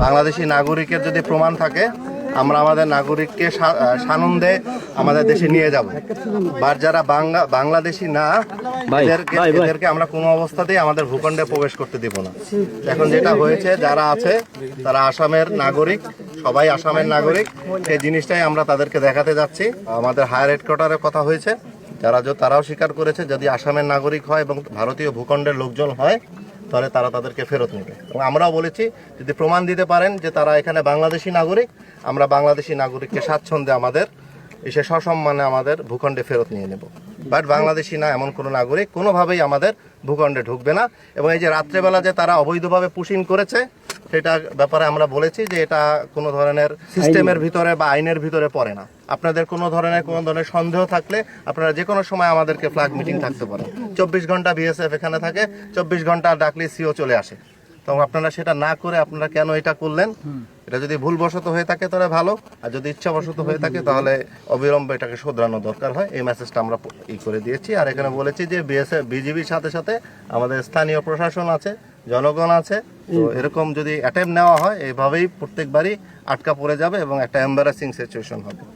বাংলাদেশি নাগরিকের যদি প্রমাণ থাকে আমরা আমাদের নাগরিককে সানন্দে আমাদের দেশে নিয়ে যাব। আর যারা বাংলাদেশি না এদেরকে আমরা কোনো অবস্থাতেই আমাদের ভূখণ্ডে প্রবেশ করতে দিব না। এখন যেটা হয়েছে, যারা আছে তারা আসামের নাগরিক, সবাই আসামের নাগরিক, এই জিনিসটাই আমরা তাদেরকে দেখাতে যাচ্ছি। আমাদের হায়ার হেডকোয়ার্টারের কথা হয়েছে, তারাও স্বীকার করেছে যদি আসামের নাগরিক হয় এবং ভারতীয় ভূখণ্ডের লোকজন হয় তাহলে তারা তাদেরকে ফেরত নেবে। এবং আমরাও বলেছি যদি প্রমাণ দিতে পারেন যে তারা এখানে বাংলাদেশি নাগরিক, আমরা বাংলাদেশি নাগরিককে স্বাচ্ছন্দ্যে আমাদের এসে সসম্মানে আমাদের ভূখণ্ডে ফেরত নিয়ে নেব। বাট বাংলাদেশি না এমন কোনো নাগরিক কোনোভাবেই আমাদের ভূখণ্ডে ঢুকবে না। এবং এই যে রাত্রেবেলা যে তারা অবৈধভাবে পুশিং করেছে সেটা ব্যাপারে আমরা বলেছি যে এটা কোনো ধরনের সিস্টেমের ভিতরে বা আইনের ভিতরে পড়ে না। আপনাদের কোনো ধরনের সন্দেহ থাকলে আপনারা যে কোনো সময় আমাদেরকে ফ্ল্যাগ মিটিং থাকতে পারেন। 24 ঘন্টা বিএসএফ এখানে থাকে, 24 ঘন্টা ডাকলে সিও চলে আসে। তো আপনারা সেটা না করে আপনারা কেন এটা করলেন? এটা যদি ভুলবশত হয়ে থাকে তাহলে ভালো, আর যদি ইচ্ছাবশত হয়ে থাকে তাহলে অবিলম্বে এটাকে শোধরানো দরকার হয়। এই মেসেজটা আমরা করে দিয়েছি। আর এখানে বলেছি যে বিজিবির সাথে সাথে আমাদের স্থানীয় প্রশাসন আছে, জনগণ আছে। তো এরকম যদি অ্যাটেম্প নেওয়া হয় এইভাবেই প্রত্যেকবারই আটকা পড়ে যাবে এবং একটা এম্বারাসিং সিচুয়েশন হবে।